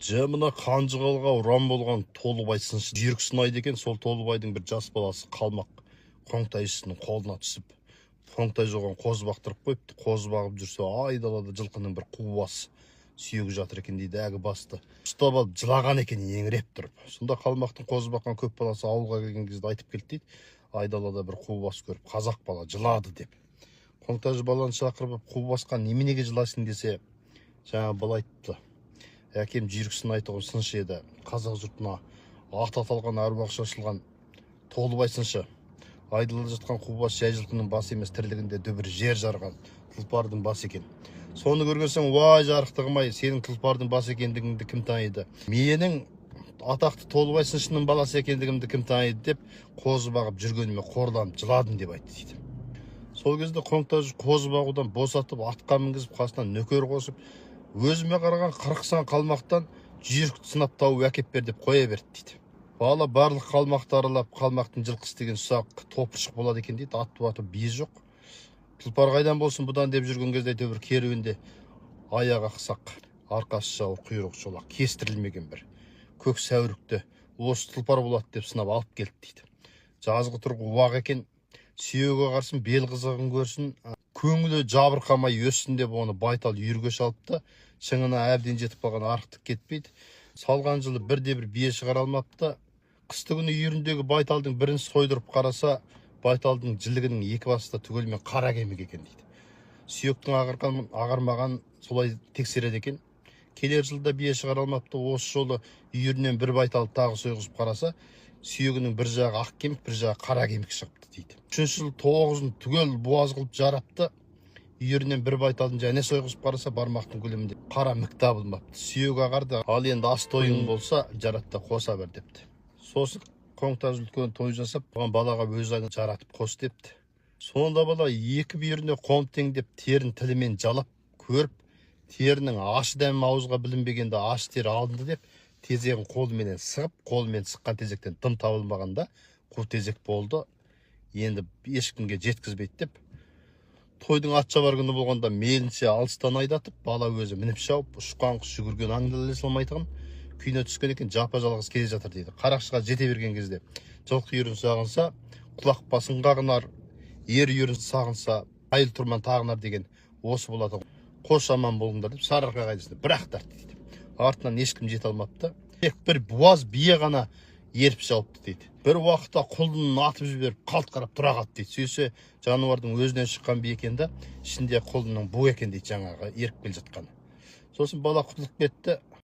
Жамына қанжығалға ұран болған Толыбай сыншы жүйрік сынайды екен. Сол Толыбайдың бір жас баласы қалмақ қоңтайшысының қолына түсіп, қоңтай жоған қозы бақтырып қойыпты. Қозы бағып жүрсе, айдалада жылқының бір қуасы сүйегі жатыр екен дейді. Әгі басты ұстап алып жылаған екен еңіреп тұрып. Сонда қалмақтың қозы баққан көп баласы ауылға келген кезде айтып келді дейді. Айдалада бір қубас көріп, қазақ бала жылады деп. Қоңтайшы баланы шақырып, қубасқан неменеге жылайсың десе, жаңа бала айтыпты. Әкем жүйрік сынайды ғой, сыншы еді. Қазақ жұртына ат аталған әруақ шашылған Толыбай сыншы. Айдалада жатқан қубас жай жылқының басы емес, тірлігінде дүбір жер жарған тұлпардың басы екен. Соны көрген соң, уай жарықтығым-ай, сенің тұлпардың басы екендігіңді кім таниды? Менің атақты Толыбай сыншының баласы екендігімді кім таниды деп, қозы бағып жүргеніме қорланып жыладым деп айтты дейді. Сол кезде қоңтайшы қозы бағудан босатып, атқа мінгізіп, қасынан нөкер қосып, өзіме қараған 40 сан қалмақтан жүйрікті сынап тауып әкеп бер деп қоя берді дейді. Бала барлық қалмақты аралап, қалмақтың жылқысы деген ұсақ топыршық болады екен дейді. Ат-туаты бие жоқ. Тұлпар қайдан болсын бұдан деп жүрген кезде әйтеуір керуенде аяғы ақсақ, арқасы жауыр, құйрығы шолақ, кестірілмеген бір көк сәурікті осы тұлпар болады деп сынап алып келді дейді. Жазғы тұрғы уақ екен, сүйегі қарсын, бел қызығын көрсін, көңілі жабырқамай өссін деп оны байтал үйірге шалыпты. Шыңына әбден жетіп қалған арықтық кетпейді. Салған жылы бірде-бір бие шығара алмапты. Қыстыгүні үйіріндегі байталдың бірін сойдырып қараса, байталдың жілігінің екі басы да түгелмен қара кемік екен дейді. Сүйектің ағармаған солай тексереді екен. Келер жылда бие шығара алмапты. Осы жолы үйірінен бір байтал тағы сойғызып қараса, сүйегінің бір жағы ақ кемік, бір жағы қара кемік шығыпты дейді. Үшінші жыл тоғызын түгел буаз қылып жарапты. Үйірінен бір байталдың және сойғызып қараса, бармақтың көлемінде қара мік табылмапты. Сүйегі ағарды, ал енді ас тойың болса, жаратта қоса бер депті. Сосын қоңтайшы үлкен той жасап, бұған балаға өз айын жаратып қос депті. Сонда бала екі бүйіріне қом теңдеп, терін тілімен жалап көріп, терінің ашы дәмі ауызға білінбегенде аш тері алынды деп, тезегін қолменен сығып, қолмен сыққан тезектен дым табылмағанда қу тезек болды. Енді ешкімге жеткізбейді деп, тойдың атшабар күні болғанда мейлінше алыстан айдатып, бала өзі мініп шауып, ұшқан құс жүгірген аңдылы салмайтығын күйіне түскен екен, жапа жалғыз келе жатыр дейді. Қарақшыға жете берген кезде жылқы үйірін сағынса, құлақ басын қағынар, ер үйірін сағынса, айыл тұрман тағынар деген осы болады. Қош аман болыңдар деп сарыарқа қайдысында бір-ақ тартты дейді. Артынан ешкім жете алмапты. Тек бір буаз бие ғана еріп шауыпты дейді. Бір уақытта құлдың атып жіберіп, қалт қарап тұра қалды дейді. Сөйсе жануардың өзінен шыққан бие екен де, ішінде құлдың бұ екен дейді, жаңағы еріп келе жатқаны. Сосын бала құтылып кетті.